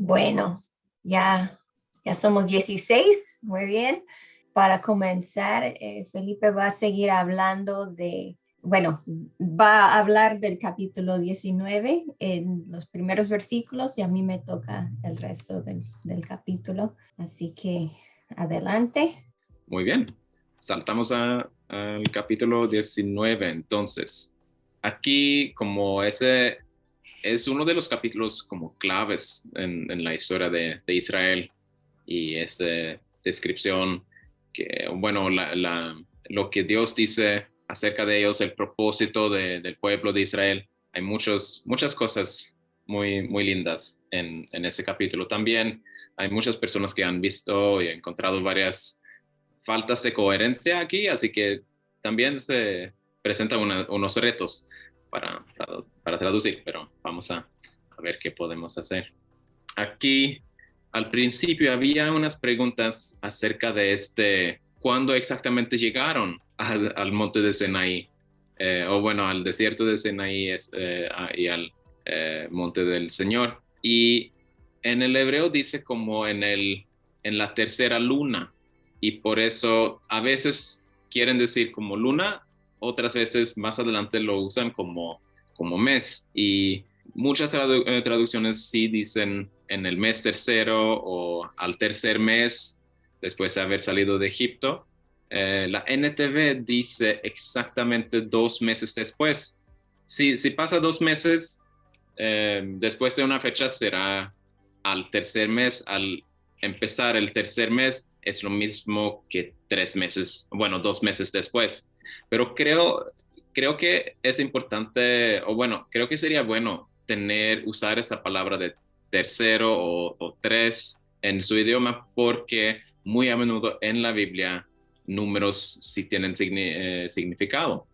Bueno, ya, ya somos 16, muy bien. Para comenzar, Felipe va a seguir hablando va a hablar del capítulo 19 en los primeros versículos y a mí me toca el resto del capítulo. Así que adelante. Muy bien, saltamos al capítulo 19. Entonces, aquí como ese es uno de los capítulos como claves en la historia de Israel y esta descripción que, bueno, lo que Dios dice acerca de ellos, el propósito del pueblo de Israel. Hay muchas cosas muy lindas en este capítulo. También hay muchas personas que han visto y encontrado varias faltas de coherencia aquí, así que también se presentan unos retos para traducir, pero vamos a ver qué podemos hacer. Aquí al principio había unas preguntas acerca de cuándo exactamente llegaron al monte de Sinaí, o bueno, al desierto de Sinaí y al monte del Señor. Y en el hebreo dice como en la tercera luna, y por eso a veces quieren decir como luna, otras veces más adelante lo usan como mes. Y muchas traducciones sí dicen en el mes tercero o al tercer mes después de haber salido de Egipto. La NTV dice exactamente 2 meses después. Si pasa 2 meses después de una fecha, será al tercer mes. Al empezar el tercer mes es lo mismo que 3 meses, bueno, 2 meses después. Pero creo que es importante, o bueno, creo que sería bueno usar esa palabra de tercero o tres en su idioma, porque muy a menudo en la Biblia números sí tienen significado,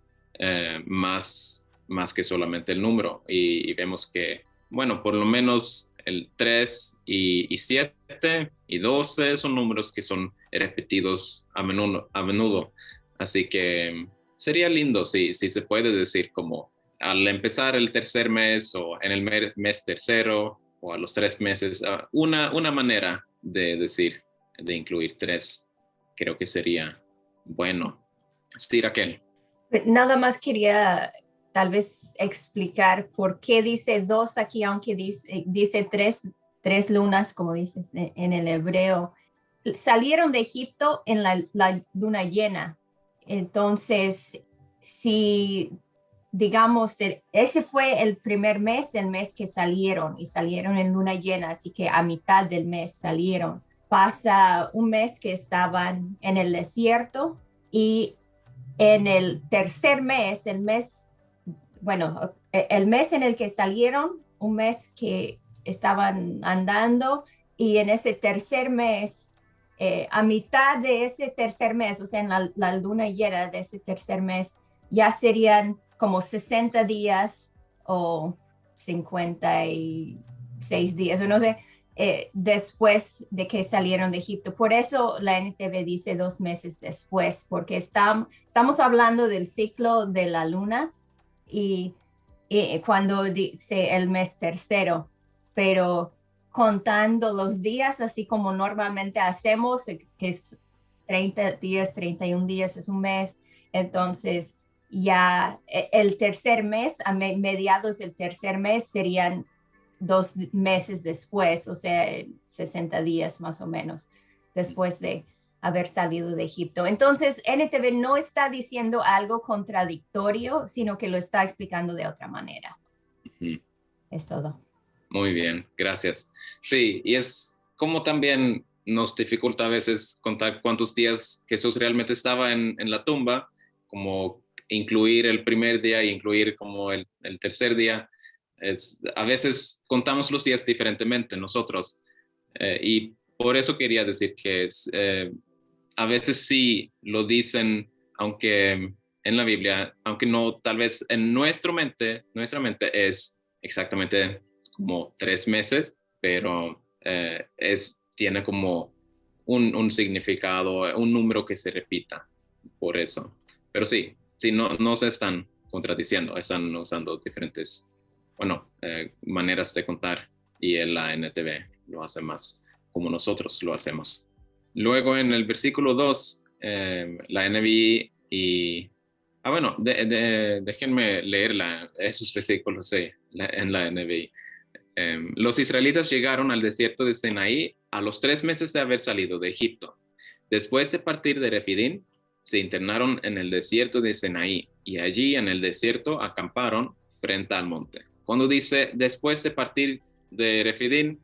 más que solamente el número. Y vemos que, bueno, por lo menos el 3 y 7 y 12 son números que son repetidos a menudo. Así que sería lindo si se puede decir como al empezar el tercer mes o en el mes tercero o a los 3 meses, una manera de decir, de incluir tres, creo que sería bueno. Sí, Raquel. Nada más quería tal vez explicar por qué dice dos aquí, aunque dice tres lunas, como dices en el hebreo. Salieron de Egipto en la luna llena. Entonces, si digamos, ese fue el primer mes, el mes que salieron y salieron en luna llena, así que a mitad del mes salieron. Pasa un mes que estaban en el desierto y en el tercer mes, el mes en el que salieron, un mes que estaban andando y en ese tercer mes, a mitad de ese tercer mes, o sea, en la luna llena de ese tercer mes, ya serían como 60 días o 56 días, o no sé, después de que salieron de Egipto. Por eso la NTV dice 2 meses después, porque estamos hablando del ciclo de la luna y cuando dice el mes tercero, pero contando los días, así como normalmente hacemos, que es 30 días, 31 días es un mes, entonces ya el tercer mes, a mediados del tercer mes serían 2 meses después, o sea, 60 días más o menos después de haber salido de Egipto. Entonces, NTV no está diciendo algo contradictorio, sino que lo está explicando de otra manera. Uh-huh. Es todo. Muy bien, gracias. Sí, y es como también nos dificulta a veces contar cuántos días Jesús realmente estaba en la tumba, como incluir el primer día y incluir como el tercer día. A veces contamos los días diferentemente nosotros, y por eso quería decir que a veces sí lo dicen, aunque en la Biblia, aunque no, tal vez en nuestra mente es exactamente como 3 meses, pero tiene como un significado, un número que se repita por eso. Pero sí, no se están contradiciendo, están usando diferentes, bueno, maneras de contar y en la NTV. lo hace más como nosotros lo hacemos. Luego en el versículo 2, la NBI y... bueno, déjenme leer esos versículos en la NBI. Los israelitas llegaron al desierto de Sinaí a los 3 meses de haber salido de Egipto. Después de partir de Refidim, se internaron en el desierto de Sinaí y allí en el desierto acamparon frente al monte. Cuando dice después de partir de Refidim,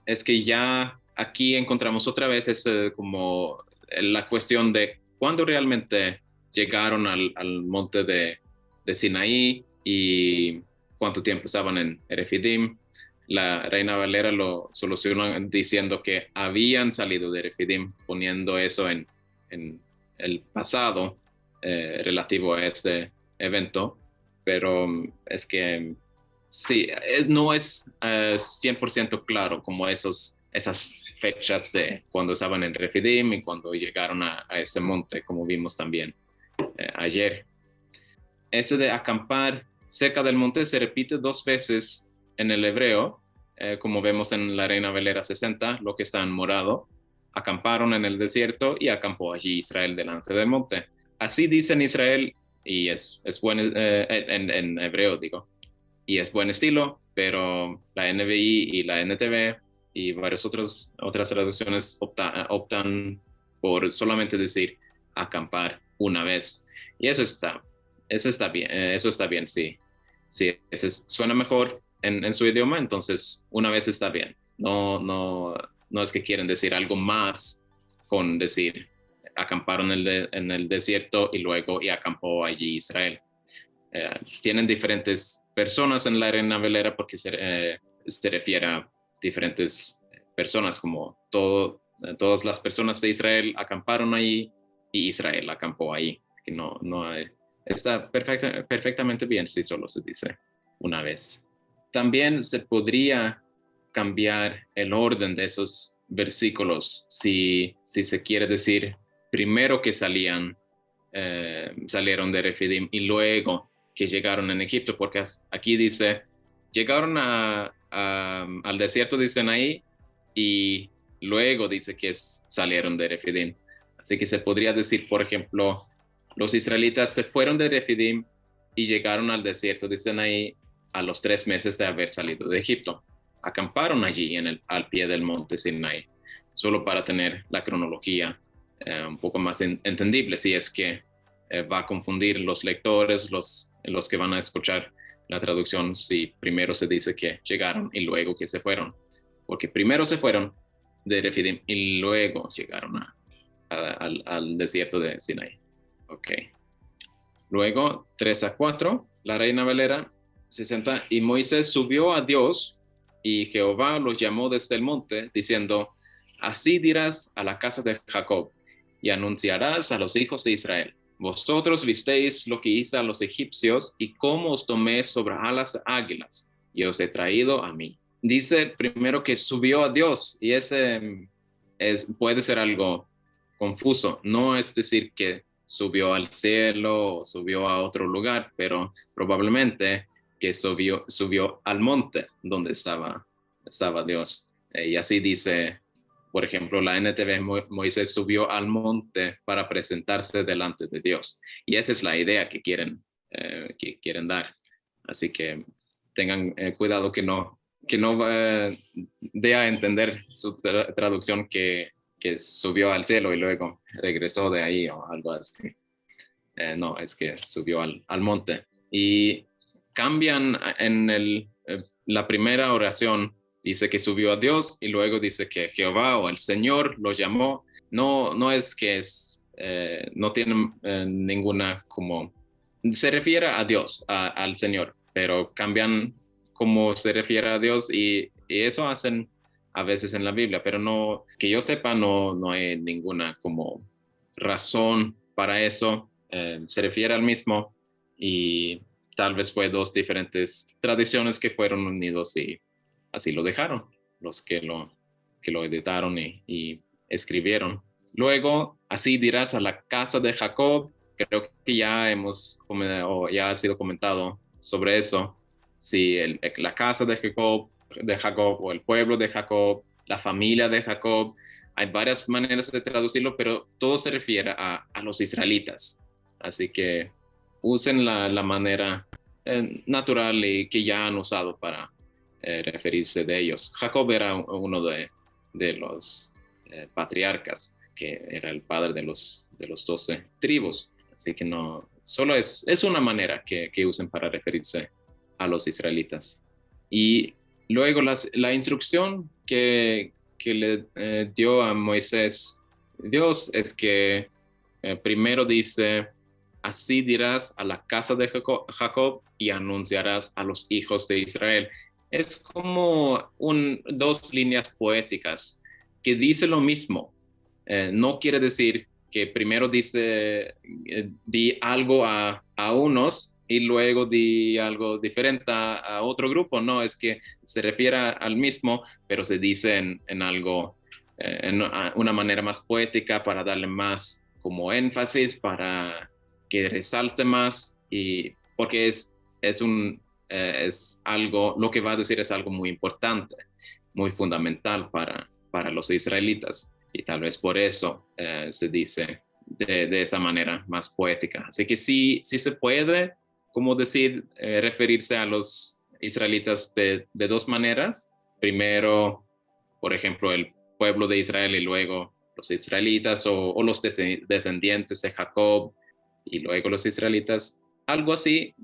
es que ya aquí encontramos otra vez como la cuestión de cuándo realmente llegaron al monte de Sinaí y cuánto tiempo estaban en Refidim. La Reina Valera lo soluciona diciendo que habían salido de Refidim, poniendo eso en el pasado relativo a este evento, pero es que sí, no es 100% claro como esas fechas de cuando estaban en Refidim y cuando llegaron a este monte, como vimos también ayer. Ese de acampar cerca del monte se repite 2 veces en el hebreo, como vemos en la Reina Valera 60, lo que está en morado. Acamparon en el desierto y acampó allí Israel delante del monte. Así dice en Israel, y es buen, en hebreo digo, y es buen estilo, pero la NBI y la NTV y varias otras traducciones optan por solamente decir acampar una vez. Y eso está bien, sí. Sí, suena mejor en su idioma, entonces una vez está bien. No es que quieren decir algo más con decir acamparon en el desierto y luego acampó allí Israel. Tienen diferentes personas en la Reina Valera porque se refiere a diferentes personas, como todas las personas de Israel acamparon ahí y Israel acampó ahí. Está perfectamente bien si solo se dice una vez. También se podría cambiar el orden de esos versículos si se quiere decir primero que salieron de Refidim y luego que llegaron en Egipto, porque aquí dice, llegaron al desierto de Sinaí y luego dice que salieron de Refidim. Así que se podría decir, por ejemplo, los israelitas se fueron de Refidim y llegaron al desierto de Sinaí a los 3 meses de haber salido de Egipto. Acamparon allí al pie del monte Sinaí, solo para tener la cronología un poco más entendible, si es que va a confundir los lectores, los que van a escuchar la traducción, si primero se dice que llegaron y luego que se fueron, porque primero se fueron de Refidim y luego llegaron al desierto de Sinaí. Ok. Luego, 3-4, la Reina Valera 60, y Moisés subió a Dios y Jehová los llamó desde el monte, diciendo, así dirás a la casa de Jacob y anunciarás a los hijos de Israel. Vosotros visteis lo que hice a los egipcios y cómo os tomé sobre alas de águilas y os he traído a mí. Dice primero que subió a Dios y puede ser algo confuso. No es decir que subió al cielo o subió a otro lugar, pero probablemente que subió al monte donde estaba Dios. Y así dice, por ejemplo, la NTV, Moisés subió al monte para presentarse delante de Dios. Y esa es la idea que quieren dar. Así que tengan cuidado que no dé a entender su traducción que subió al cielo y luego regresó de ahí o algo así. No, es que subió al monte. Y cambian en la primera oración, dice que subió a Dios y luego dice que Jehová o el Señor lo llamó. No es que no tiene ninguna como... Se refiere a Dios, al Señor, pero cambian cómo se refiere a Dios y eso hacen a veces en la Biblia, pero no, que yo sepa, no hay ninguna como razón para eso. Se refiere al mismo y tal vez fue 2 diferentes tradiciones que fueron unidos y así lo dejaron, los que lo editaron y escribieron. Luego, así dirás a la casa de Jacob. Creo que ya ha sido comentado sobre eso. Si la casa de Jacob o el pueblo de Jacob la familia de Jacob. Hay varias maneras de traducirlo, pero todo se refiere a los israelitas. Así que usen la manera natural y que ya han usado para referirse de ellos. Jacob era uno de los patriarcas, que era el padre de los 12 tribus. Así que no, solo es una manera que usen para referirse a los israelitas. Y luego la instrucción que le dio a Moisés Dios es que primero dice, así dirás a la casa de Jacob y anunciarás a los hijos de Israel. Es como dos líneas poéticas que dice lo mismo. No quiere decir que primero dice, di algo a unos y luego di algo diferente a otro grupo. No, es que se refiere al mismo, pero se dice en algo, en una manera más poética para darle más como énfasis, para que resalte más, y porque es algo, lo que va a decir es algo muy importante, muy fundamental para los israelitas, y tal vez por eso se dice de esa manera más poética. Así que sí se puede, como decir, referirse a los israelitas de dos maneras. Primero, por ejemplo, el pueblo de Israel y luego los israelitas o los descendientes de Jacob y luego los israelitas. Algo así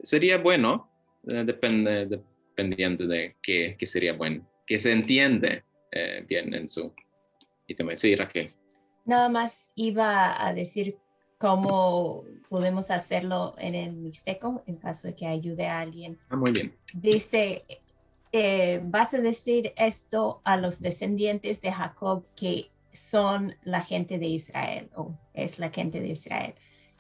sería bueno, dependiendo de qué sería bueno, que se entiende bien en su idioma. Sí, Raquel. Nada más iba a decir cómo podemos hacerlo en el mixteco en caso de que ayude a alguien. Muy bien. Dice, vas a decir esto a los descendientes de Jacob que son la gente de Israel o es la gente de Israel.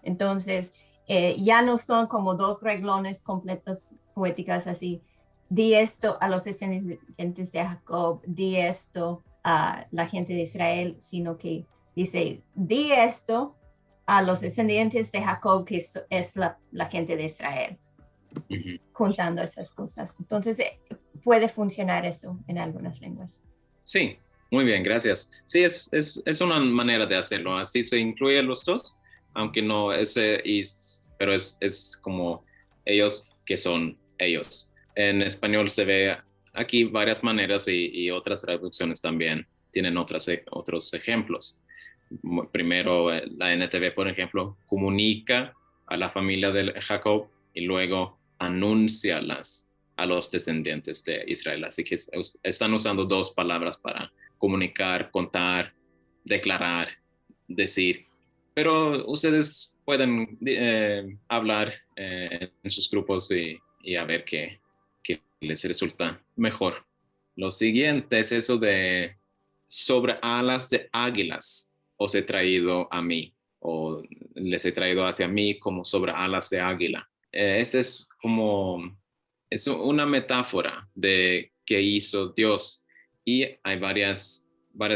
Entonces, ya no son como dos reglones completos poéticas así. Di esto a los descendientes de Jacob, di esto a la gente de Israel, sino que dice, di esto a los descendientes de Jacob, que es la gente de Israel, contando esas cosas. Entonces, puede funcionar eso en algunas lenguas. Sí, muy bien, gracias. Sí, es una manera de hacerlo. Así se incluyen los dos, aunque no pero es como ellos que son ellos. En español se ve aquí varias maneras y otras traducciones también tienen otros ejemplos. Primero, la NTV, por ejemplo, comunica a la familia de Jacob y luego anúncialas a los descendientes de Israel. Así que están usando dos palabras para comunicar, contar, declarar, decir. Pero ustedes pueden hablar en sus grupos y a ver qué les resulta mejor. Lo siguiente es eso de sobre alas de águilas os he traído a mí, o les he traído hacia mí como sobre alas de águila. Ese es una metáfora de qué hizo Dios, y hay varias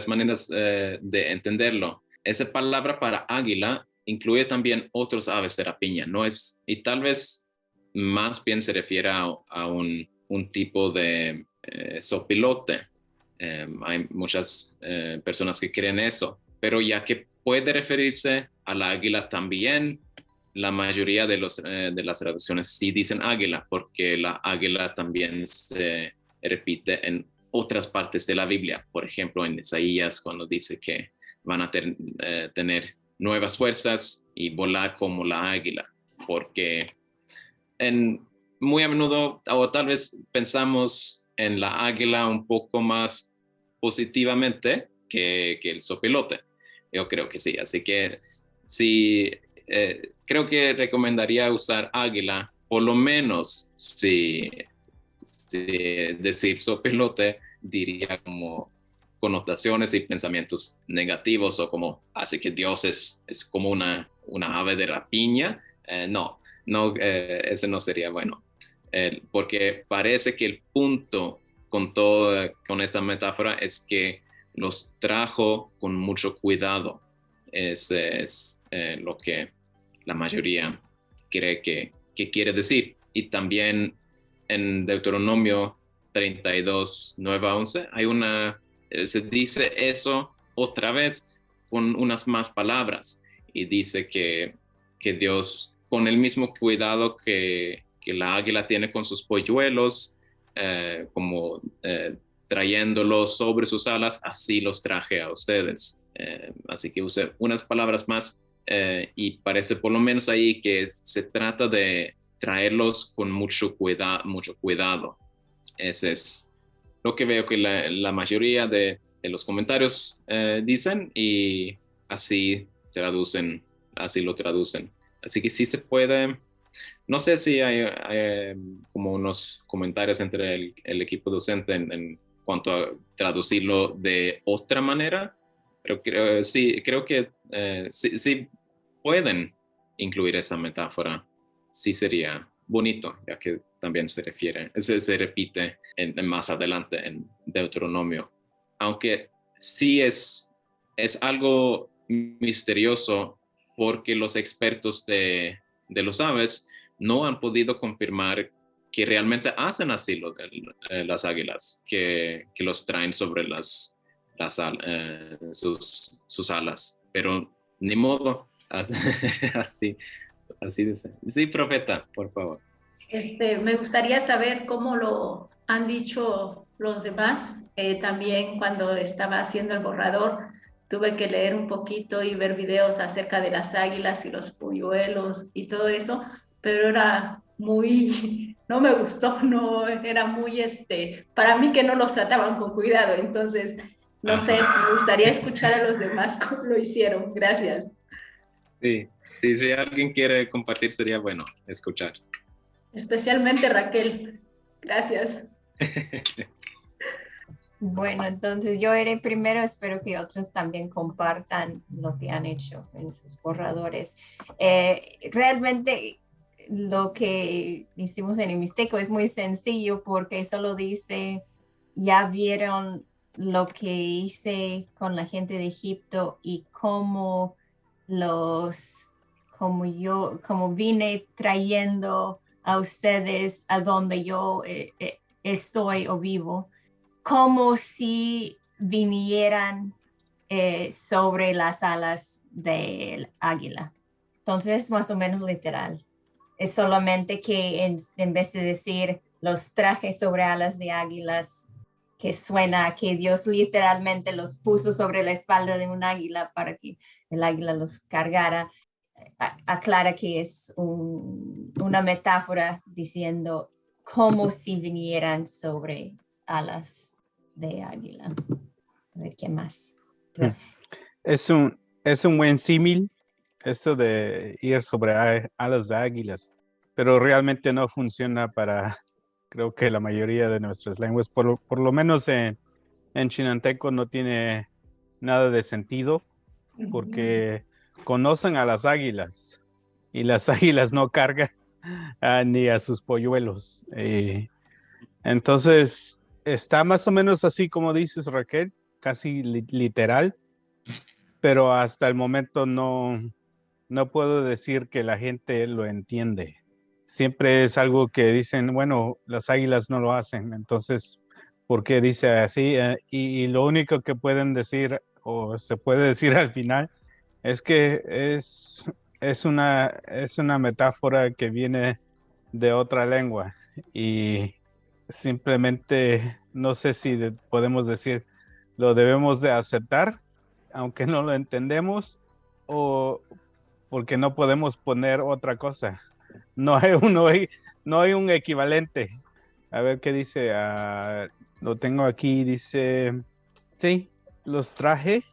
maneras de entenderlo. Esa palabra para águila incluye también otros aves de rapiña, y tal vez más bien se refiere a un tipo de sopilote. Hay muchas personas que creen eso, pero ya que puede referirse a la águila también, la mayoría de las traducciones sí dicen águila, porque la águila también se repite en otras partes de la Biblia. Por ejemplo, en Isaías, cuando dice que van a tener nuevas fuerzas y volar como la águila, porque muy a menudo, o tal vez pensamos en la águila un poco más positivamente que el sopilote. Yo creo que sí, así que sí, creo que recomendaría usar águila, por lo menos si decir sopilote diría como connotaciones y pensamientos negativos, o como así que Dios es como una ave de rapiña. No, ese no sería bueno, porque parece que el punto con esa metáfora es que los trajo con mucho cuidado. Ese es lo que la mayoría cree que quiere decir. Y también en Deuteronomio 32, 9 a 11, se dice eso otra vez con unas más palabras y dice que Dios, con el mismo cuidado que la águila tiene con sus polluelos, como trayéndolos sobre sus alas, así los traje a ustedes. Así que usé unas palabras más y parece por lo menos ahí que se trata de traerlos con mucho cuidado. Ese es lo que veo que la mayoría de los comentarios dicen y así lo traducen. Así que sí se puede. No sé si hay como unos comentarios entre el equipo docente en cuanto a traducirlo de otra manera, pero creo que sí pueden incluir esa metáfora. Sí sería bonito, ya que también se repite más adelante en Deuteronomio. Aunque sí es algo misterioso porque los expertos de los aves no han podido confirmar que realmente hacen así las águilas, que los traen sobre sus alas. Pero ni modo, así dice. Sí, profeta, por favor. Me gustaría saber cómo lo han dicho los demás. También cuando estaba haciendo el borrador, tuve que leer un poquito y ver videos acerca de las águilas y los polluelos y todo eso, pero era muy, no me gustó, no, era muy, para mí que no los trataban con cuidado. Entonces, no sé, me gustaría escuchar a los demás cómo lo hicieron. Gracias. Sí, si alguien quiere compartir, sería bueno escuchar. Especialmente Raquel. Gracias. Bueno, entonces yo iré primero, espero que otros también compartan lo que han hecho en sus borradores. Realmente lo que hicimos en el Mixteco es muy sencillo porque solo dice, ya vieron lo que hice con la gente de Egipto y como vine trayendo a ustedes a donde yo estoy o vivo, como si vinieran sobre las alas del águila. Entonces es más o menos literal. Es solamente que en vez de decir los trajes sobre alas de águilas, que suena que Dios literalmente los puso sobre la espalda de un águila para que el águila los cargara, aclara que es una metáfora diciendo como si vinieran sobre alas de águila. A ver, ¿qué más? Es un buen símil, esto de ir sobre alas de águilas, pero realmente no funciona para, creo que la mayoría de nuestras lenguas, por lo menos en chinanteco no tiene nada de sentido, porque conocen a las águilas y las águilas no cargan ni a sus polluelos. Entonces, está más o menos así como dices, Raquel, casi literal, pero hasta el momento no puedo decir que la gente lo entiende. Siempre es algo que dicen, bueno, las águilas no lo hacen, entonces, ¿por qué dice así? Y lo único que pueden decir, o se puede decir al final, es que es una metáfora que viene de otra lengua y simplemente no sé si podemos decir lo debemos de aceptar, aunque no lo entendemos, o porque no podemos poner otra cosa. No hay un equivalente. A ver qué dice. Lo tengo aquí, dice, sí, los traje.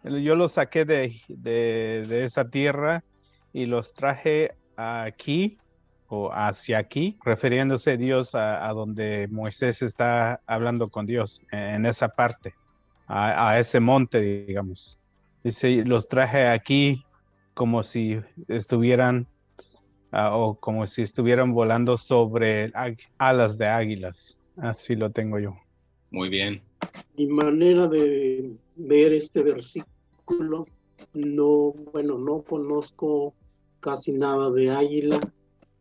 Yo los saqué de esa tierra y los traje aquí o hacia aquí, refiriéndose Dios a donde Moisés está hablando con Dios, en esa parte, a ese monte, digamos. Dice, los traje aquí como si estuvieran o como si estuvieran volando sobre alas de águilas. Así lo tengo yo. Muy bien. Mi manera de ver este versículo, no conozco casi nada de águila,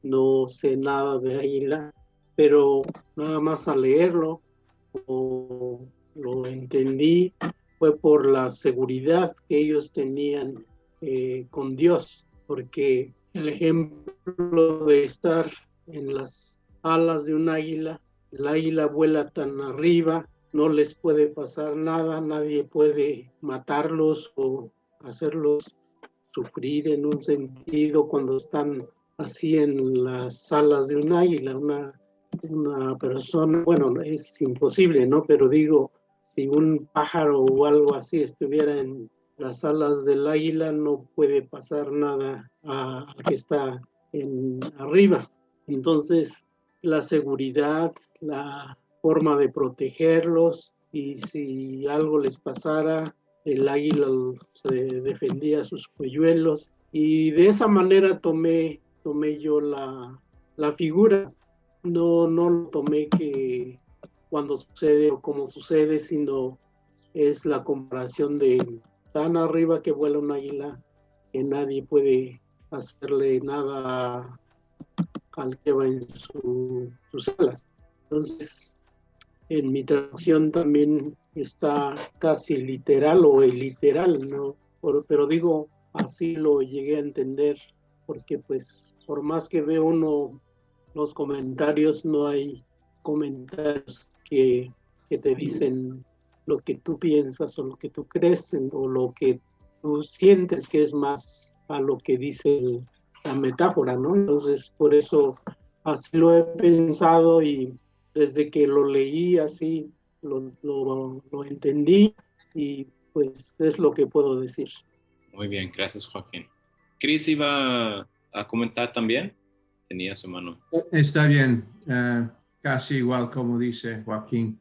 no sé nada de águila, pero nada más al leerlo lo entendí fue por la seguridad que ellos tenían con Dios, porque el ejemplo de estar en las alas de un águila, el águila vuela tan arriba, no les puede pasar nada, nadie puede matarlos o hacerlos sufrir en un sentido cuando están así en las alas de un águila. Una persona, bueno, es imposible, ¿no? Pero digo, si un pájaro o algo así estuviera en las alas del águila, no puede pasar nada a que está arriba. Entonces, la seguridad, la forma de protegerlos, y si algo les pasara, el águila se defendía sus polluelos, y de esa manera tomé yo la figura. No lo tomé que cuando sucede o como sucede, sino es la comparación de tan arriba que vuela un águila que nadie puede hacerle nada al que va en sus alas. Entonces, en mi traducción también está casi literal o iliteral, ¿no? Pero digo, así lo llegué a entender, porque pues por más que ve uno los comentarios, no hay comentarios que te dicen lo que tú piensas o lo que tú crees o lo que tú sientes que es más a lo que dice la metáfora, ¿no? Entonces, por eso así lo he pensado, y desde que lo leí así, lo entendí, y pues es lo que puedo decir. Muy bien, gracias, Joaquín. Chris iba a comentar también. Tenía su mano. Está bien, casi igual como dice Joaquín.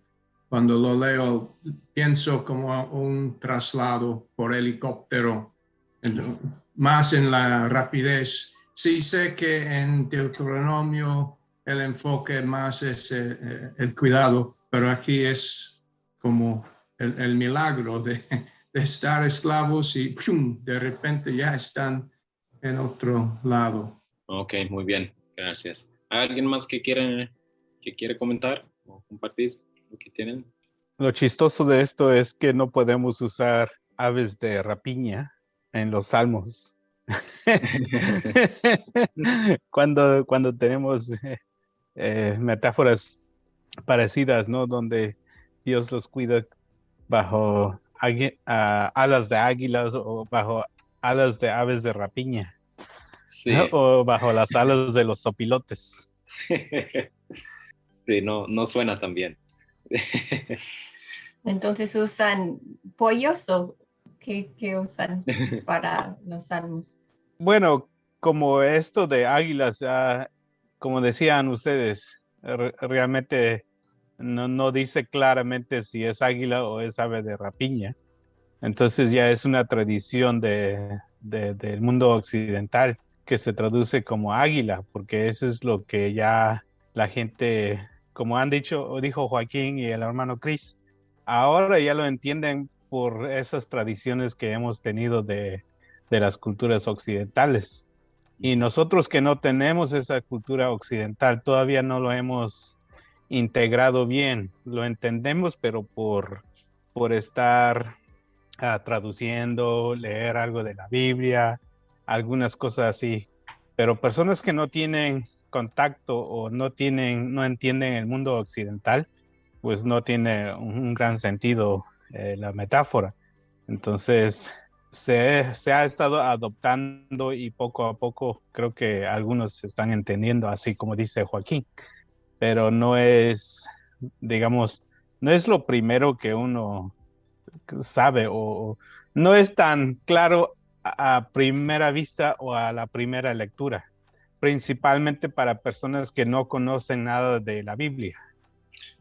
Cuando lo leo, pienso como un traslado por helicóptero, más en la rapidez. Sí sé que en Deuteronomio el enfoque más es el cuidado, pero aquí es como el milagro de estar esclavos y ¡pum!, de repente ya están en otro lado. Ok, muy bien, gracias. ¿Hay alguien más que quiere comentar o compartir lo que tienen? Lo chistoso de esto es que no podemos usar aves de rapiña en los salmos. cuando tenemos metáforas parecidas, ¿no? Donde Dios los cuida bajo alas de águilas o bajo alas de aves de rapiña. Sí. ¿No? O bajo las alas de los sopilotes. Sí, no suena tan bien. Entonces, ¿usan pollos o qué usan para los salmos? Bueno, como esto de águilas, como decían ustedes, realmente no dice claramente si es águila o es ave de rapiña. Entonces ya es una tradición del mundo occidental que se traduce como águila, porque eso es lo que ya la gente, como dijo Joaquín y el hermano Chris, ahora ya lo entienden por esas tradiciones que hemos tenido de las culturas occidentales. Y nosotros que no tenemos esa cultura occidental, todavía no lo hemos integrado bien. Lo entendemos, pero por estar traduciendo, leer algo de la Biblia, algunas cosas así. Pero personas que no tienen contacto o no entienden el mundo occidental, pues no tiene un gran sentido la metáfora. Entonces, se ha estado adoptando y poco a poco creo que algunos están entendiendo, así como dice Joaquín, pero no es, digamos, no es lo primero que uno sabe o no es tan claro a primera vista o a la primera lectura, principalmente para personas que no conocen nada de la Biblia.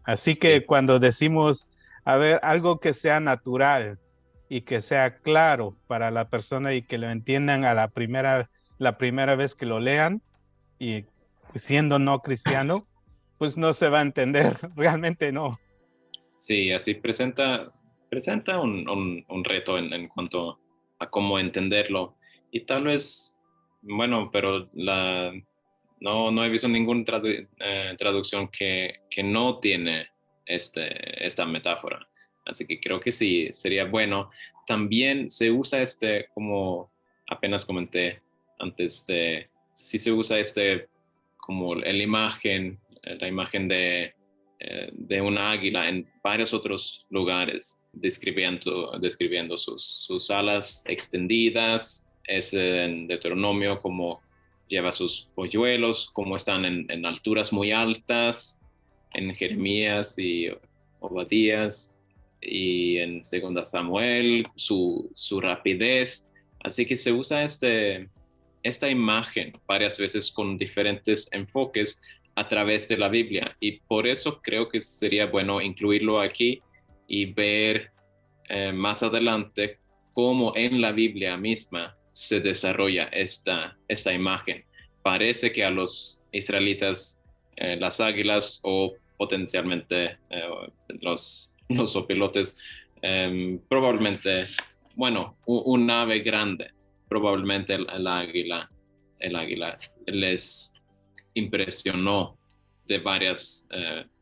Así Sí. que cuando decimos, a ver, algo que sea natural y que sea claro para la persona y que lo entiendan a la primera vez que lo lean, y siendo no cristiano, pues no se va a entender, realmente no. Sí, así presenta un reto en cuanto a cómo entenderlo. Y tal vez, bueno, pero no he visto ninguna traducción que no tiene esta metáfora. Así que creo que sí, sería bueno. También se usa como apenas comenté antes, sí se usa como la imagen de una águila en varios otros lugares, describiendo sus alas extendidas. Es en Deuteronomio como lleva sus polluelos, como están en alturas muy altas, en Jeremías y Obadías, y en Segunda Samuel, su rapidez. Así que se usa esta imagen varias veces con diferentes enfoques a través de la Biblia, y por eso creo que sería bueno incluirlo aquí y ver más adelante cómo en la Biblia misma se desarrolla esta imagen. Parece que a los israelitas las águilas o potencialmente los opilotes, probablemente, bueno, un ave grande, probablemente el águila les impresionó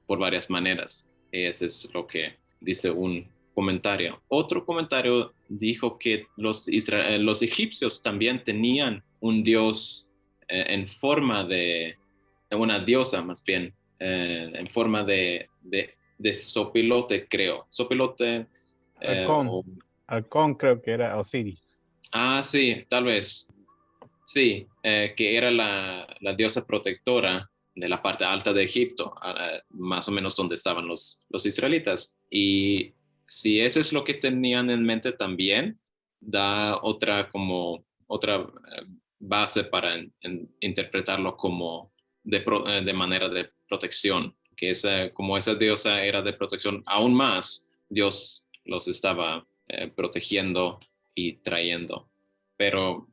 por varias maneras. Ese es lo que dice un comentario. Otro comentario dijo que los egipcios también tenían un dios en forma de una diosa, más bien, en forma de sopilote, creo. Sopilote. Halcón creo que era Osiris. Sí, tal vez. Sí, que era la diosa protectora de la parte alta de Egipto, más o menos donde estaban los israelitas. Y si eso es lo que tenían en mente también, da otra base para interpretarlo como de manera de protección, que como esa diosa era de protección aún más, Dios los estaba protegiendo y trayendo. Pero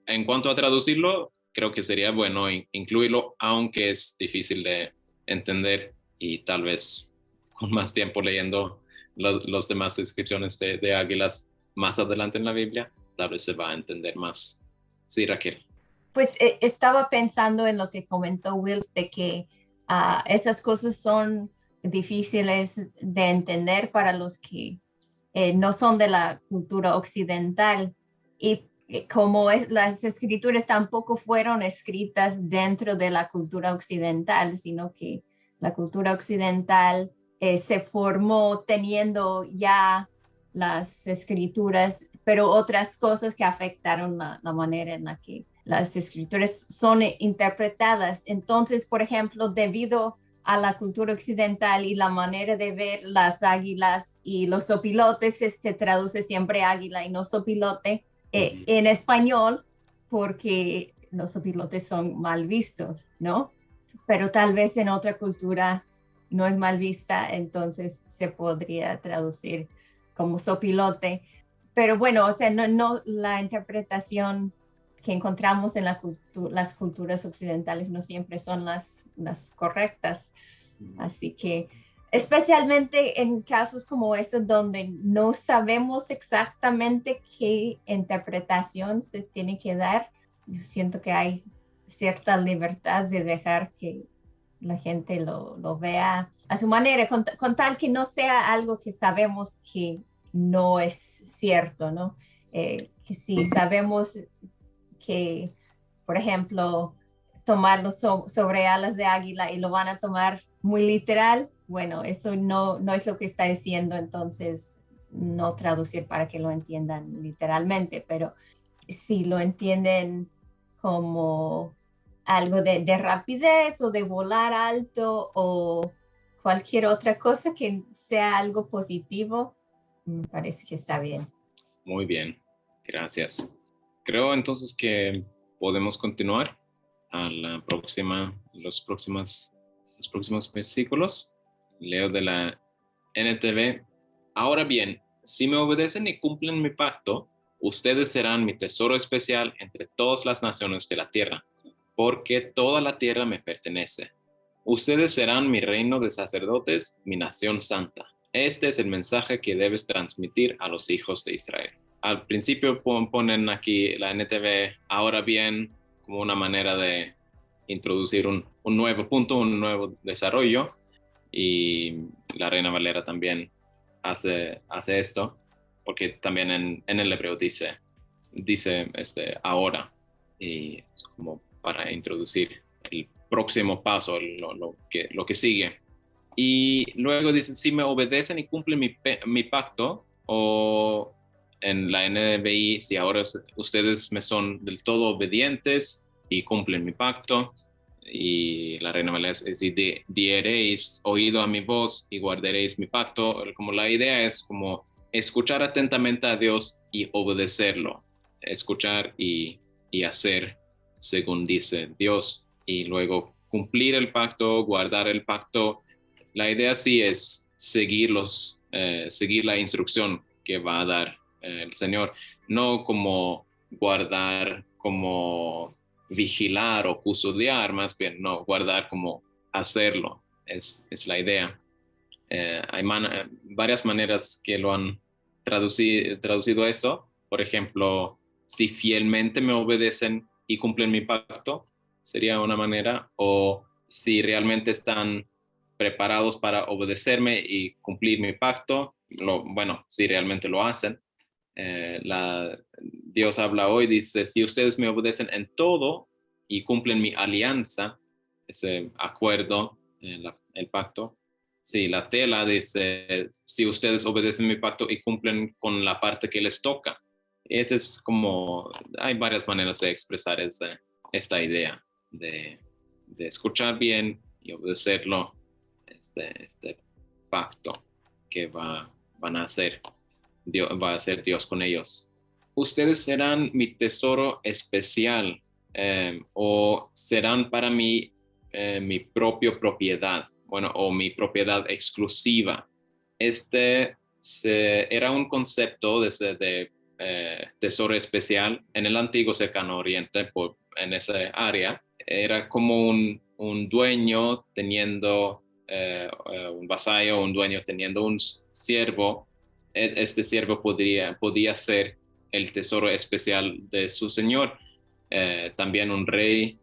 en cuanto a traducirlo, creo que sería bueno incluirlo, aunque es difícil de entender, y tal vez con más tiempo leyendo los demás descripciones de águilas más adelante en la Biblia, tal vez se va a entender más. Sí, Raquel. Pues estaba pensando en lo que comentó Will, de que esas cosas son difíciles de entender para los que no son de la cultura occidental, y como las escrituras tampoco fueron escritas dentro de la cultura occidental, sino que la cultura occidental se formó teniendo ya las escrituras, pero otras cosas que afectaron la manera en la que las escrituras son interpretadas. Entonces, por ejemplo, debido a la cultura occidental y la manera de ver las águilas y los opilotes, se traduce siempre águila y no sopilote en español, porque los opilotes son mal vistos, ¿no? Pero tal vez en otra cultura no es mal vista, entonces se podría traducir como sopilote. Pero bueno, o sea, no la interpretación que encontramos en las culturas occidentales no siempre son las correctas. Así que especialmente en casos como estos donde no sabemos exactamente qué interpretación se tiene que dar, yo siento que hay cierta libertad de dejar que la gente lo vea a su manera, con tal que no sea algo que sabemos que no es cierto, ¿no? Que si sabemos que, por ejemplo, tomarlo sobre alas de águila y lo van a tomar muy literal, bueno, eso no es lo que está diciendo, entonces no traducir para que lo entiendan literalmente, pero si lo entienden como algo de rapidez o de volar alto o cualquier otra cosa que sea algo positivo, me parece que está bien. Muy bien, gracias. Creo entonces que podemos continuar a los próximos versículos. Leo de la NTV. Ahora bien, si me obedecen y cumplen mi pacto, ustedes serán mi tesoro especial entre todas las naciones de la tierra, porque toda la tierra me pertenece. Ustedes serán mi reino de sacerdotes, mi nación santa. Este es el mensaje que debes transmitir a los hijos de Israel. Al principio ponen aquí la NTV, ahora bien, como una manera de introducir un nuevo punto, un nuevo desarrollo. y la Reina Valera también hace esto, porque también en el hebreo dice ahora, y es como para introducir el próximo paso, lo que sigue. Y luego dice, si me obedecen y cumplen mi pacto, o en la NBI, si ahora ustedes me son del todo obedientes y cumplen mi pacto, y la Reina Valera es decir, diereis oído a mi voz y guardaréis mi pacto. Como la idea es como escuchar atentamente a Dios y obedecerlo, escuchar y hacer según dice Dios, y luego cumplir el pacto, guardar el pacto. La idea sí es seguir la instrucción que va a dar el Señor, no como guardar, como vigilar o custodiar, más bien, no, guardar como hacerlo, es la idea. Hay varias maneras que lo han traducido eso. Por ejemplo, si fielmente me obedecen y cumplen mi pacto, sería una manera, o si realmente están preparados para obedecerme y cumplir mi pacto, si realmente lo hacen. Dios habla hoy, dice, si ustedes me obedecen en todo y cumplen mi alianza, ese acuerdo, el pacto. Sí, la tela dice, si ustedes obedecen mi pacto y cumplen con la parte que les toca. Ese es como, hay varias maneras de expresar esta idea de escuchar bien y obedecerlo, este pacto que van a hacer. Dios, va a ser Dios con ellos. Ustedes serán mi tesoro especial, o serán para mí mi propia propiedad, o mi propiedad exclusiva. Era un concepto de tesoro especial en el antiguo Cercano Oriente, en esa área. Era como un dueño teniendo un vasallo, un dueño teniendo un siervo. Este siervo podía ser el tesoro especial de su señor. También un rey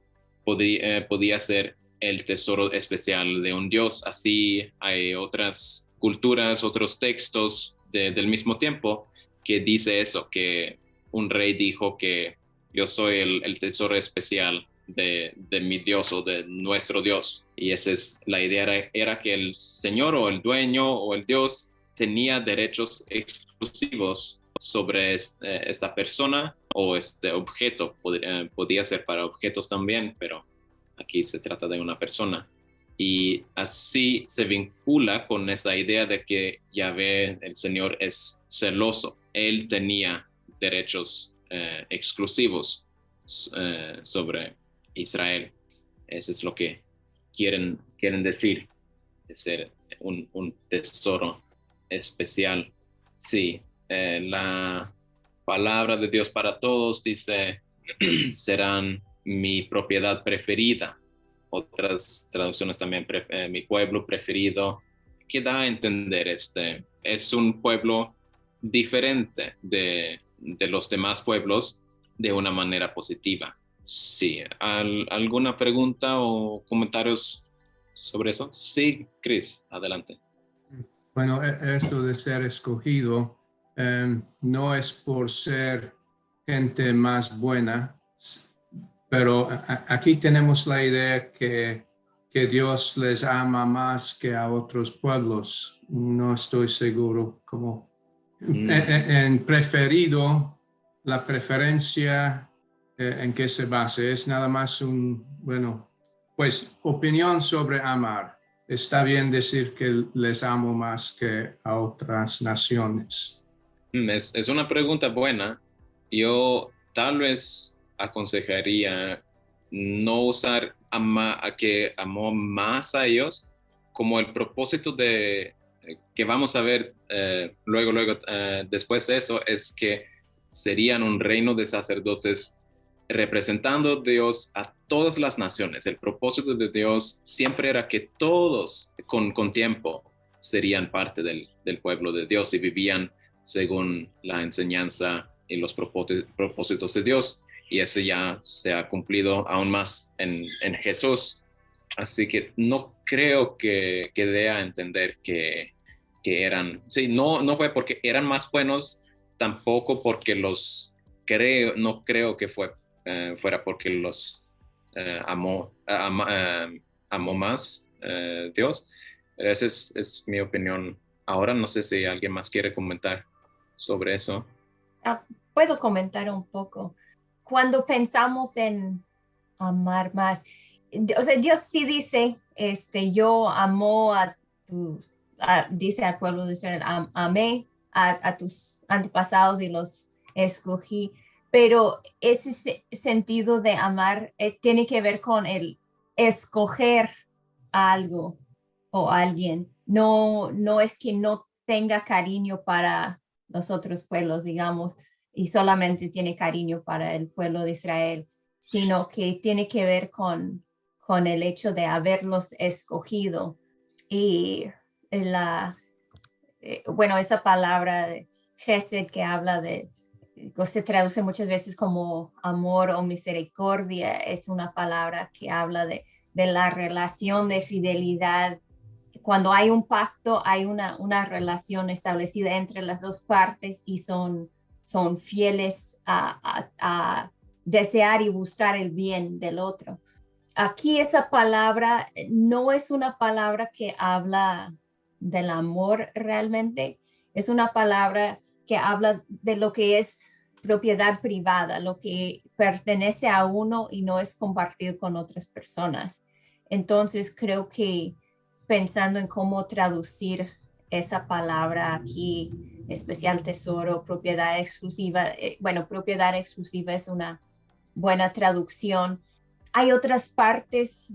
podía ser el tesoro especial de un dios. Así hay otras culturas, otros textos del mismo tiempo que dice eso, que un rey dijo que yo soy el tesoro especial de mi Dios o de nuestro Dios. Y esa es la idea, era que el señor o el dueño o el dios tenía derechos exclusivos sobre esta persona o este objeto. Podía ser para objetos también, pero aquí se trata de una persona. Y así se vincula con esa idea de que Yahvé, el Señor, es celoso. Él tenía derechos exclusivos sobre Israel. Eso es lo que quieren decir, de ser un tesoro especial. Sí, la palabra de Dios para todos dice, serán mi propiedad preferida. Otras traducciones también, mi pueblo preferido, que da a entender es un pueblo diferente de los demás pueblos de una manera positiva. Sí, ¿alguna pregunta o comentarios sobre eso? Sí, Chris, adelante. Bueno, esto de ser escogido no es por ser gente más buena, pero aquí tenemos la idea que Dios les ama más que a otros pueblos. No estoy seguro cómo. En preferido, la preferencia en qué se basa es nada más opinión sobre amar. Está bien decir que les amo más que a otras naciones. Es una pregunta buena. Yo tal vez aconsejaría no usar a que amó más a ellos como el propósito de que vamos a ver luego después de eso, es que serían un reino de sacerdotes representando a Dios a todas las naciones. El propósito de Dios siempre era que todos con tiempo serían parte del pueblo de Dios y vivían según la enseñanza y los propósitos de Dios. Y ese ya se ha cumplido aún más en Jesús. Así que no creo que dé a entender que eran, sí, no fue porque eran más buenos, tampoco porque no creo que fuera porque los amó más Dios. Esa es mi opinión. Ahora no sé si alguien más quiere comentar sobre eso. Puedo comentar un poco. Cuando pensamos en amar más, o sea, Dios sí dice, yo amo dice al pueblo de Israel, amé a tus antepasados y los escogí, pero ese sentido de amar tiene que ver con el escoger algo o alguien. No es que no tenga cariño para los otros pueblos, digamos, y solamente tiene cariño para el pueblo de Israel, sino que tiene que ver con el hecho de haberlos escogido. Y bueno, esa palabra Gesed que habla que se traduce muchas veces como amor o misericordia, es una palabra que habla de la relación de fidelidad. Cuando hay un pacto, hay una relación establecida entre las dos partes y son fieles a desear y buscar el bien del otro. Aquí esa palabra no es una palabra que habla del amor realmente, es una palabra que habla de lo que es propiedad privada, lo que pertenece a uno y no es compartido con otras personas. Entonces creo que pensando en cómo traducir esa palabra aquí, especial tesoro, propiedad exclusiva, bueno, propiedad exclusiva es una buena traducción. Hay otras partes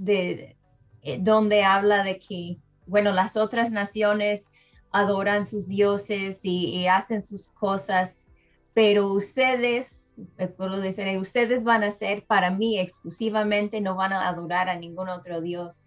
donde habla de que, bueno, las otras naciones adoran sus dioses y hacen sus cosas, pero ustedes, el pueblo de Israel, ustedes van a ser para mí exclusivamente, no van a adorar a ningún otro dios,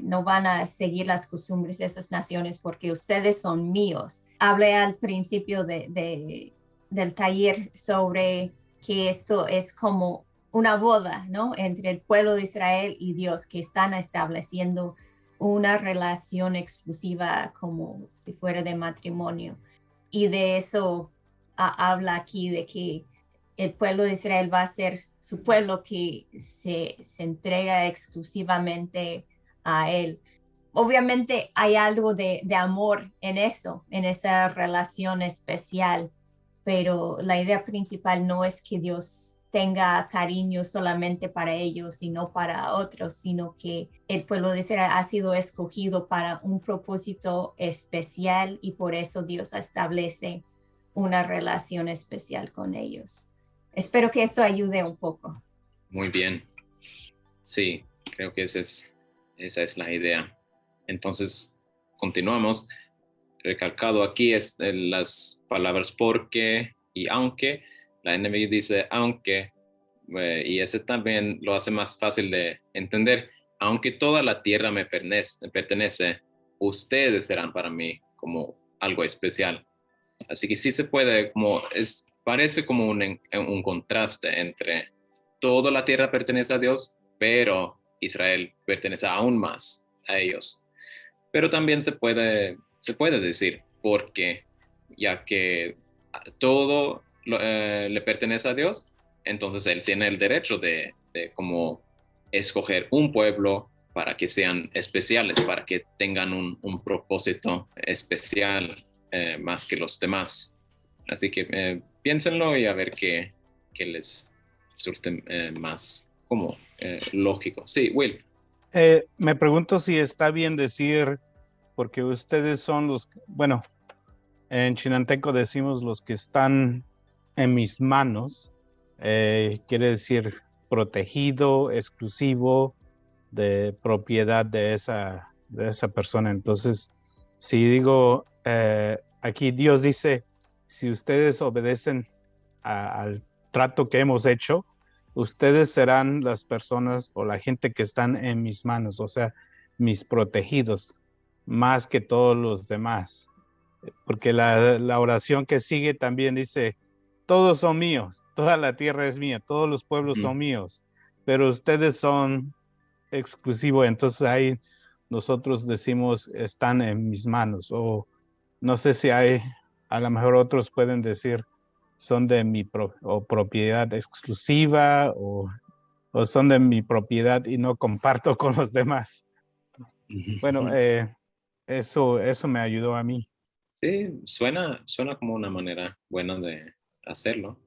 no van a seguir las costumbres de esas naciones porque ustedes son míos. Hablé al principio del taller sobre que esto es como una boda, ¿no? Entre el pueblo de Israel y Dios, que están estableciendo una relación exclusiva como si fuera de matrimonio. Y de eso habla aquí, de que el pueblo de Israel va a ser su pueblo que se entrega exclusivamente a él. Obviamente hay algo de amor en eso, en esa relación especial, pero la idea principal no es que Dios tenga cariño solamente para ellos, sino para otros, sino que el pueblo de Israel ha sido escogido para un propósito especial y por eso Dios establece una relación especial con ellos. Espero que esto ayude un poco. Muy bien. Sí, creo que esa es la idea. Entonces, continuamos. Recalcado aquí es las palabras porque y aunque. La NBI dice aunque, y ese también lo hace más fácil de entender. Aunque toda la tierra me pertenece, ustedes serán para mí como algo especial. Así que sí se puede, parece como un contraste entre toda la tierra pertenece a Dios, pero Israel pertenece aún más a ellos. Pero también se puede decir porque ya que todo le pertenece a Dios, entonces Él tiene el derecho de como escoger un pueblo para que sean especiales, para que tengan un propósito especial más que los demás. Así que piénsenlo y a ver qué les resulte más como lógico. Sí, Will. Me pregunto si está bien decir, porque ustedes son bueno, en chinanteco decimos los que están en mis manos, quiere decir protegido, exclusivo, de propiedad de esa persona. Entonces, si digo, aquí Dios dice, si ustedes obedecen al trato que hemos hecho, ustedes serán las personas o la gente que están en mis manos, o sea, mis protegidos, más que todos los demás. Porque la oración que sigue también dice, todos son míos, toda la tierra es mía, todos los pueblos son míos, pero ustedes son exclusivo, entonces ahí nosotros decimos están en mis manos, o no sé si hay, a lo mejor otros pueden decir son de mi propiedad exclusiva, o son de mi propiedad y no comparto con los demás. Bueno, eso me ayudó a mí. Sí, suena como una manera buena de hacerlo.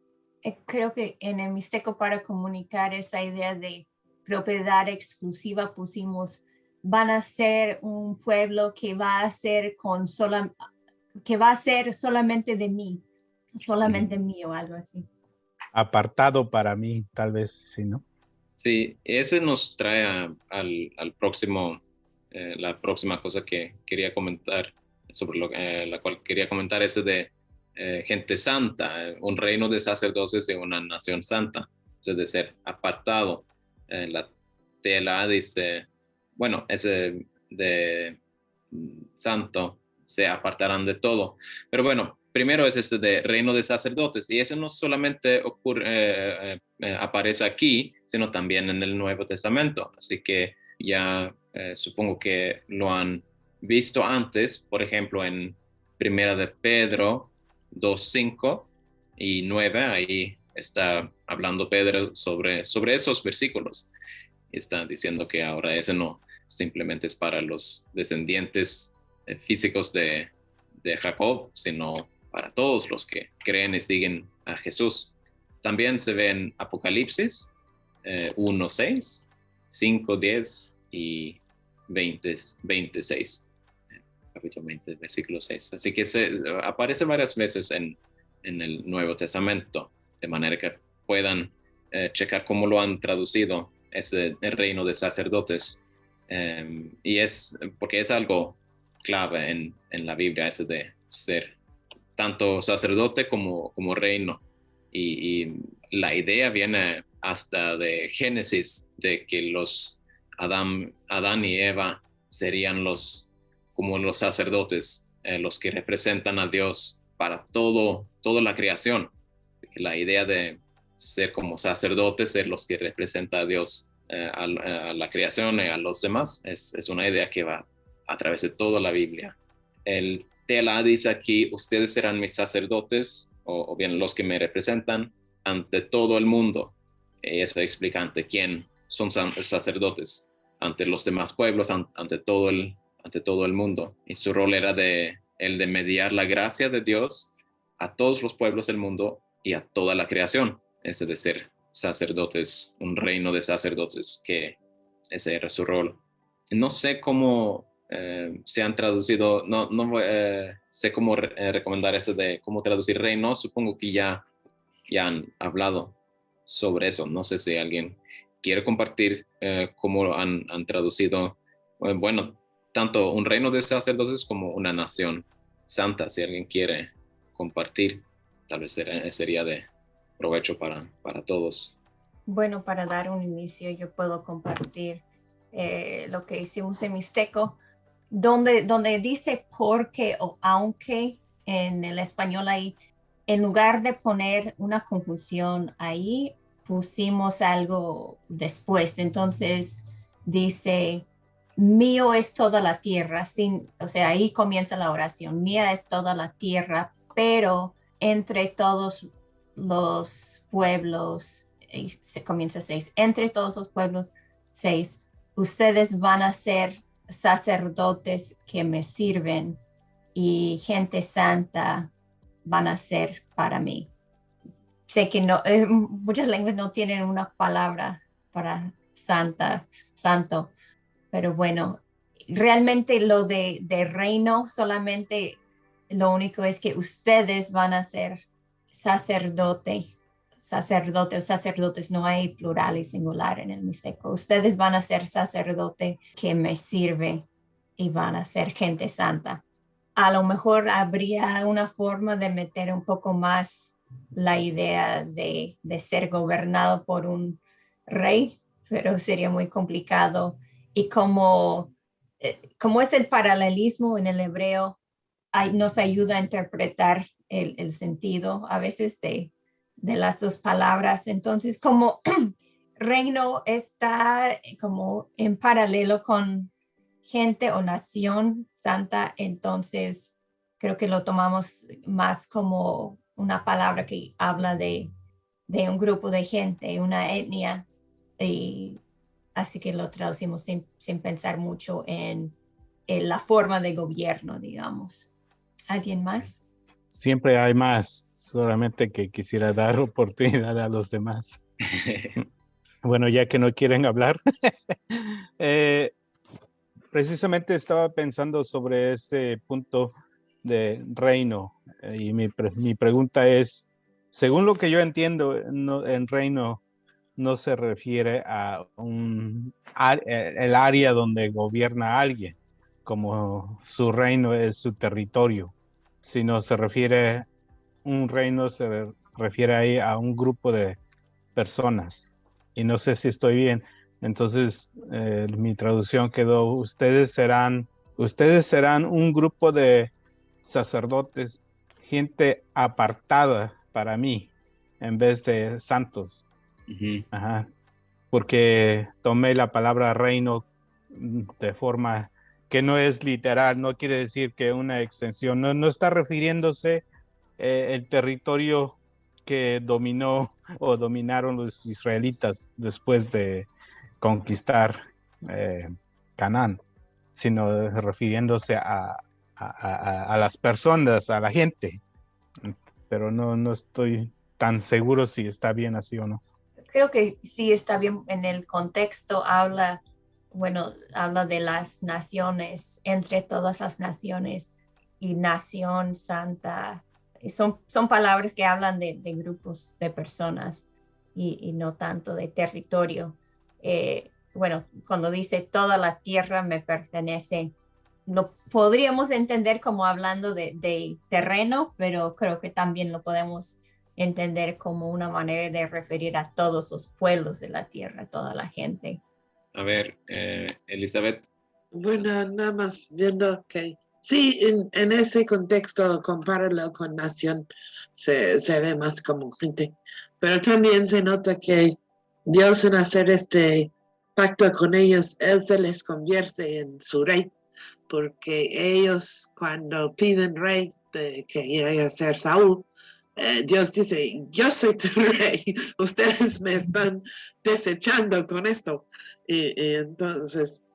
Creo que en el Mixteco, para comunicar esa idea de propiedad exclusiva, pusimos van a ser un pueblo que va a ser solamente de mí, solamente mío, algo así. Apartado para mí, tal vez, sí, ¿no? Sí, ese nos trae al próximo, la próxima cosa que quería comentar, sobre la cual quería comentar, ese de gente santa, un reino de sacerdotes y una nación santa, es de ser apartado. La TLA dice, bueno, ese de santo, se apartarán de todo. Pero bueno, primero es este de reino de sacerdotes, y eso no solamente aparece aquí, sino también en el Nuevo Testamento. Así que ya supongo que lo han visto antes, por ejemplo, en Primera de Pedro 2:5 y 9, ahí está hablando Pedro sobre esos versículos. Y está diciendo que ahora ese no simplemente es para los descendientes físicos de Jacob, sino para todos los que creen y siguen a Jesús. También se ve en Apocalipsis 1:6, 5:10 y 26, capítulo 20, versículo 6. Así que aparece varias veces en el Nuevo Testamento, de manera que puedan checar cómo lo han traducido el reino de sacerdotes. Y porque es algo clave en la Biblia, ese de ser tanto sacerdote como reino. Y la idea viene hasta de Génesis, de que los Adán y Eva serían como los sacerdotes, los que representan a Dios para toda la creación. La idea de ser como sacerdotes, ser los que representan a Dios a la creación y a los demás, es una idea que va a través de toda la Biblia. El TLA dice aquí, ustedes serán mis sacerdotes, o bien los que me representan ante todo el mundo. Y eso explica ante quién son sacerdotes, ante los demás pueblos, ante todo el mundo. Y su rol era el de mediar la gracia de Dios a todos los pueblos del mundo y a toda la creación. Ese de ser sacerdotes, un reino de sacerdotes, que ese era su rol. No sé cómo se han traducido, no sé cómo recomendar eso de cómo traducir reino. Supongo que ya han hablado sobre eso. No sé si alguien quiere compartir cómo han traducido, bueno, tanto un reino de sacerdotes como una nación santa. Si alguien quiere compartir, tal vez sería de provecho para todos. Bueno, para dar un inicio, yo puedo compartir lo que hicimos en Mixteco, donde dice porque o aunque en el español ahí, en lugar de poner una conjunción ahí, pusimos algo después. Entonces dice, mío es toda la tierra, o sea, ahí comienza la oración, mía es toda la tierra, pero entre todos los pueblos, se comienza 6, entre todos los pueblos 6, ustedes van a ser sacerdotes que me sirven y gente santa van a ser para mí. Sé que muchas lenguas no tienen una palabra para santo, pero bueno, realmente lo de reino, solamente lo único es que ustedes van a ser sacerdote o sacerdotes, no hay plural y singular en el Mixteco. Ustedes van a ser sacerdote que me sirve y van a ser gente santa. A lo mejor habría una forma de meter un poco más la idea de ser gobernado por un rey, pero sería muy complicado. Y como es el paralelismo en el hebreo, nos ayuda a interpretar el sentido a veces de las dos palabras. Entonces, como reino está como en paralelo con gente o nación santa, entonces creo que lo tomamos más como una palabra que habla de un grupo de gente, una etnia, y así que lo traducimos sin pensar mucho en la forma de gobierno, digamos. ¿Alguien más? Siempre hay más, solamente que quisiera dar oportunidad a los demás. Bueno, ya que no quieren hablar, precisamente estaba pensando sobre este punto de reino y mi pregunta es, según lo que yo entiendo, en reino no se refiere a el área donde gobierna alguien, como su reino es su territorio, sino un reino se refiere ahí a un grupo de personas. Y no sé si estoy bien. Entonces, mi traducción quedó, ustedes serán un grupo de sacerdotes, gente apartada para mí, en vez de santos. Ajá. Porque tomé la palabra reino de forma que no es literal, no quiere decir que una extensión, no está refiriéndose el territorio que dominaron los israelitas después de conquistar Canaán, sino refiriéndose a las personas, a la gente. Pero no estoy tan seguro si está bien así o no. Creo que sí está bien en el contexto, habla de las naciones, entre todas las naciones y nación santa. Son palabras que hablan de grupos de personas y no tanto de territorio. Cuando dice toda la tierra me pertenece, lo podríamos entender como hablando de terreno, pero creo que también lo podemos entender como una manera de referir a todos los pueblos de la tierra, toda la gente. A ver, Elizabeth. Bueno, nada más viendo que sí, en ese contexto, compáralo con nación, se ve más como gente, pero también se nota que Dios en hacer este pacto con ellos, Él se les convierte en su rey, porque ellos cuando piden rey que llegue a ser Saúl, Dios dice, yo soy tu rey, ustedes me están desechando con esto. Y entonces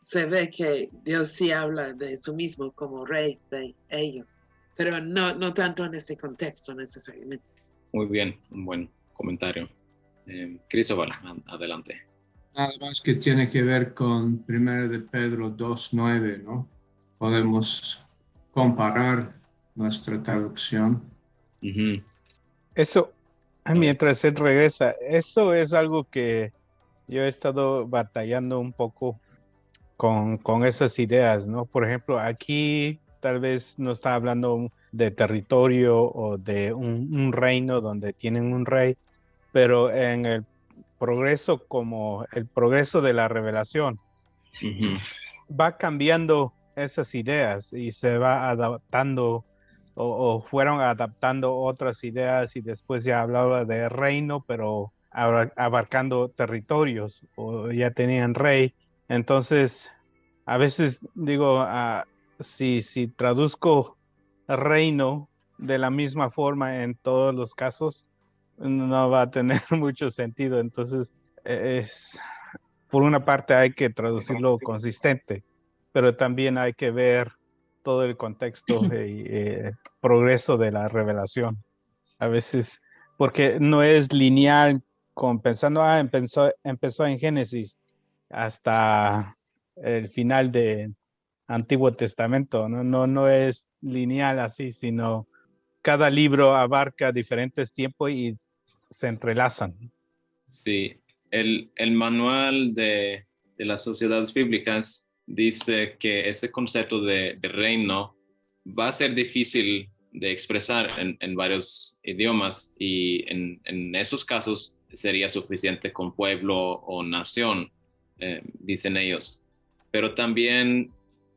se ve que Dios sí habla de su mismo como rey de ellos, pero no tanto en ese contexto necesariamente. Muy bien, un buen comentario. Cristóbal, adelante. Nada más que tiene que ver con 1 de Pedro 2:9, ¿no? Podemos comparar nuestra traducción. Eso, mientras él regresa, eso es algo que yo he estado batallando un poco con esas ideas, ¿no? Por ejemplo, aquí tal vez no está hablando de territorio o de un reino donde tienen un rey, pero en el progreso, como el progreso de la revelación, va cambiando esas ideas y se va adaptando o fueron adaptando otras ideas y después ya hablaba de reino, pero abarcando territorios o ya tenían rey. Entonces, a veces digo, si traduzco reino de la misma forma en todos los casos, no va a tener mucho sentido. Entonces, por una parte hay que traducirlo consistente, pero también hay que ver todo el contexto y progreso de la revelación. A veces, porque no es lineal, pensando, empezó en Génesis hasta el final de Antiguo Testamento, no es lineal así, sino cada libro abarca diferentes tiempos y se entrelazan. Sí, el manual de las sociedades bíblicas dice que ese concepto de reino va a ser difícil de expresar en varios idiomas y en esos casos sería suficiente con pueblo o nación, dicen ellos. Pero también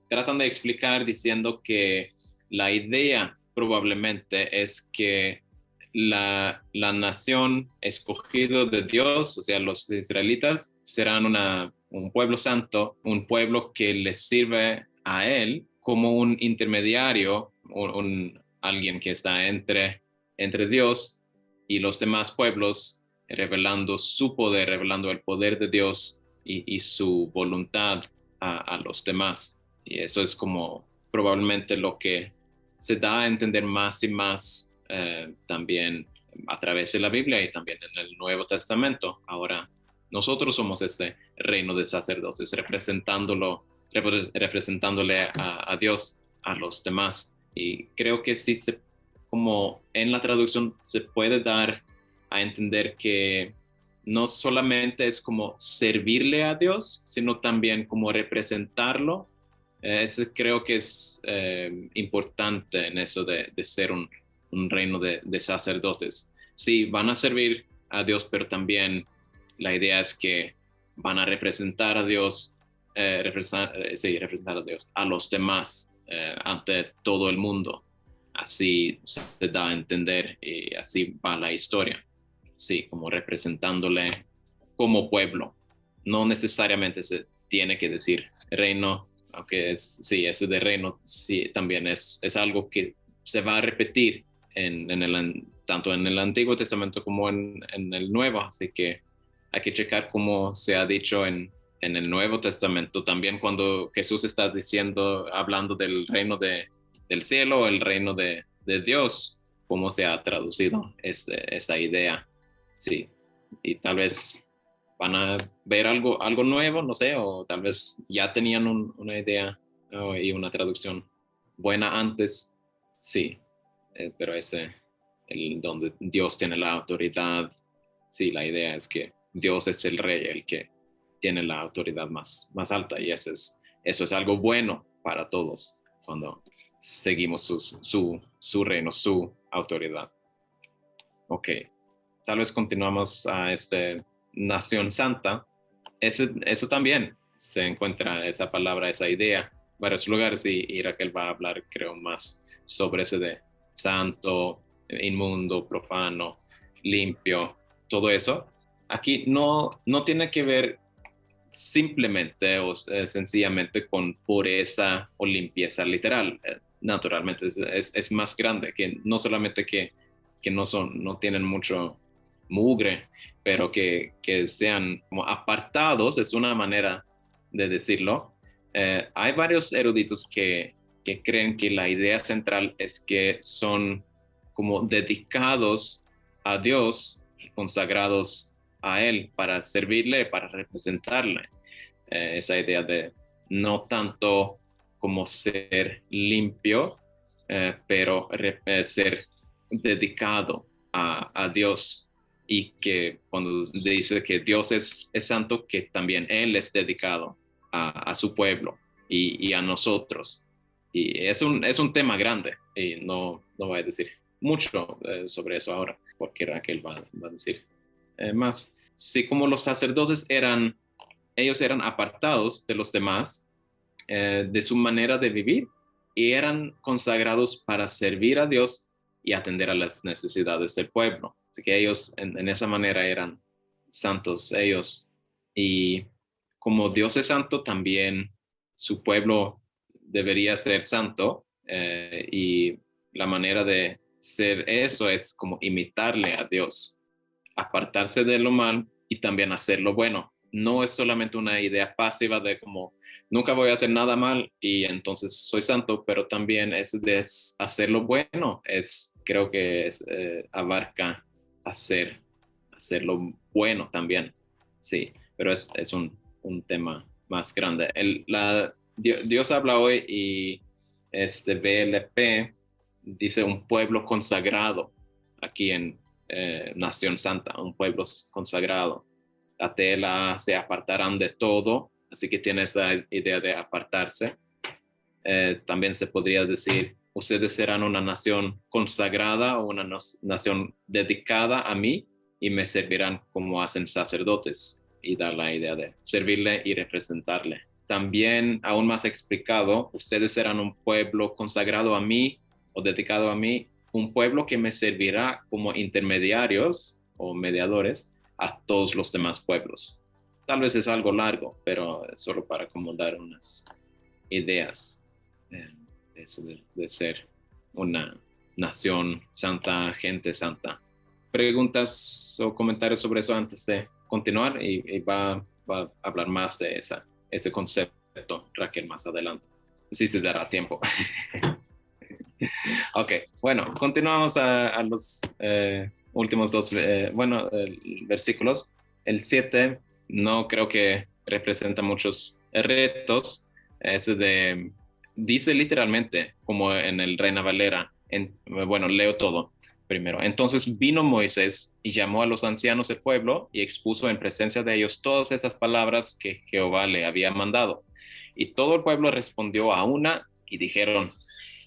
tratan de explicar diciendo que la idea probablemente es que la nación escogida de Dios, o sea, los israelitas, serán un pueblo santo, un pueblo que les sirve a Él como un intermediario, alguien que está entre Dios y los demás pueblos, revelando su poder, revelando el poder de Dios y su voluntad a los demás. Y eso es como probablemente lo que se da a entender más y más también a través de la Biblia y también en el Nuevo Testamento. Ahora, nosotros somos este reino de sacerdotes, representándole a Dios, a los demás. Y creo que sí, como en la traducción se puede dar a entender que no solamente es como servirle a Dios, sino también como representarlo. Eso creo que es importante en eso de ser un reino de sacerdotes. Sí, van a servir a Dios, pero también la idea es que van a representar a Dios, representar a Dios, a los demás, ante todo el mundo. Así se da a entender y así va la historia. Sí, como representándole como pueblo. No necesariamente se tiene que decir reino, aunque sí, ese de reino sí, también es algo que se va a repetir tanto en el Antiguo Testamento como en el Nuevo, así que hay que checar cómo se ha dicho en el Nuevo Testamento, también cuando Jesús está hablando del reino del cielo, el reino de Dios, cómo se ha traducido esta idea, sí, y tal vez van a ver algo nuevo, no sé, o tal vez ya tenían una idea y una traducción buena antes, sí. Pero donde Dios tiene la autoridad, sí, la idea es que Dios es el rey, el que tiene la autoridad más alta, y eso es algo bueno para todos cuando seguimos su reino, su autoridad. Ok, tal vez continuamos a nación santa. Eso también se encuentra, esa palabra, esa idea, en varios lugares, y Raquel va a hablar, creo, más sobre ese de santo, inmundo, profano, limpio, todo eso. Aquí no tiene que ver simplemente o sencillamente con pureza o limpieza literal. Naturalmente es más grande, que no solamente que no tienen mucho mugre, pero que sean como apartados, es una manera de decirlo. Hay varios eruditos que creen que la idea central es que son como dedicados a Dios, consagrados a Él para servirle, para representarle. Esa idea de no tanto como ser limpio, pero ser dedicado a Dios, y que cuando dice que Dios es santo, que también Él es dedicado a su pueblo y a nosotros. Y es un tema grande y no voy a decir mucho sobre eso ahora, porque Raquel va a decir más. Sí, como los sacerdotes ellos eran apartados de los demás, de su manera de vivir, y eran consagrados para servir a Dios y atender a las necesidades del pueblo. Así que ellos en esa manera eran santos ellos. Y como Dios es santo, también su pueblo debería ser santo, y la manera de ser eso es como imitarle a Dios, apartarse de lo mal y también hacer lo bueno. No es solamente una idea pasiva de como nunca voy a hacer nada mal y entonces soy santo, pero también es de hacer lo bueno, creo que abarca hacer lo bueno también, sí, pero es un tema más grande. Dios habla hoy y BLP dice un pueblo consagrado aquí en Nación Santa, un pueblo consagrado. La tela se apartarán de todo, así que tiene esa idea de apartarse. También se podría decir, ustedes serán una nación consagrada o una nación dedicada a mí y me servirán como hacen sacerdotes, y dar la idea de servirle y representarle. También, aún más explicado, ustedes serán un pueblo consagrado a mí o dedicado a mí un pueblo que me servirá como intermediarios o mediadores a todos los demás pueblos. Tal vez es algo largo, pero solo para como dar unas ideas de eso de ser una nación santa, gente santa. ¿Preguntas o comentarios sobre eso antes de continuar? Y va a hablar más de ese concepto, Raquel, más adelante. Sí se dará tiempo. Ok, bueno, continuamos a los últimos dos, versículos. El 7 no creo que representa muchos retos. Dice literalmente, como en el Reina Valera, leo todo primero. Entonces vino Moisés y llamó a los ancianos del pueblo y expuso en presencia de ellos todas esas palabras que Jehová le había mandado. Y todo el pueblo respondió a una y dijeron: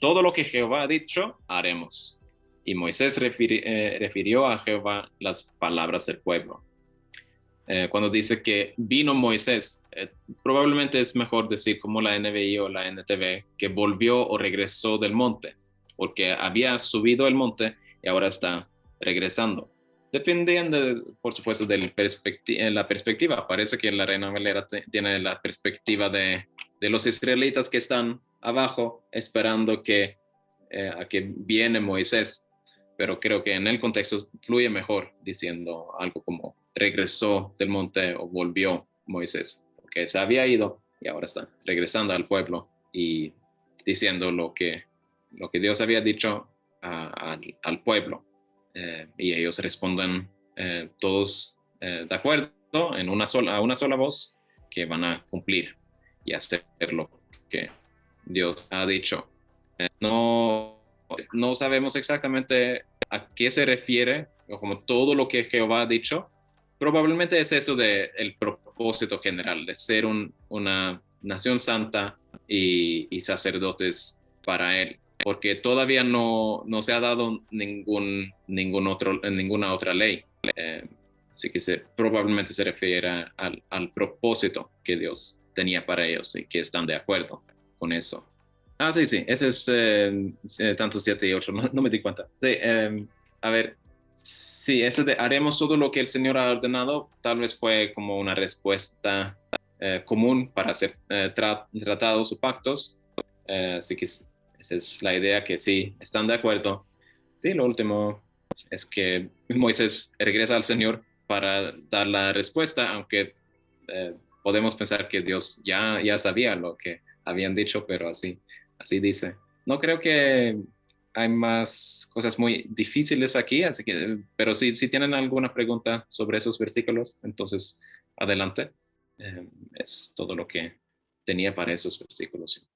todo lo que Jehová ha dicho, haremos. Y Moisés refirió a Jehová las palabras del pueblo. Cuando dice que vino Moisés, probablemente es mejor decir como la NBI o la NTV, que volvió o regresó del monte, porque había subido el monte y ahora está regresando. Dependiendo, por supuesto, de la perspectiva. Parece que la Reina Valera tiene la perspectiva de los israelitas que están abajo esperando a que viene Moisés, pero creo que en el contexto fluye mejor diciendo algo como regresó del monte o volvió Moisés, porque se había ido y ahora está regresando al pueblo y diciendo lo que Dios había dicho al pueblo, y ellos responden todos de acuerdo a una sola voz, que van a cumplir y hacer lo que Dios ha dicho. No sabemos exactamente a qué se refiere, o como todo lo que Jehová ha dicho. Probablemente es eso el propósito general, de ser una nación santa y sacerdotes para él, porque todavía no se ha dado ninguna otra ley. Así que probablemente se refiere al propósito que Dios tenía para ellos y que están de acuerdo con eso. Sí, ese es tanto 7 y 8, no me di cuenta. Sí, a ver, sí, ese de haremos todo lo que el Señor ha ordenado, tal vez fue como una respuesta común para hacer tratados o pactos. Así que esa es la idea, que sí, están de acuerdo. Sí, lo último es que Moisés regresa al Señor para dar la respuesta, aunque podemos pensar que Dios ya sabía lo que habían dicho, pero así dice. No creo que hay más cosas muy difíciles aquí, así que, pero si tienen alguna pregunta sobre esos versículos, entonces adelante. Es todo lo que tenía para esos versículos.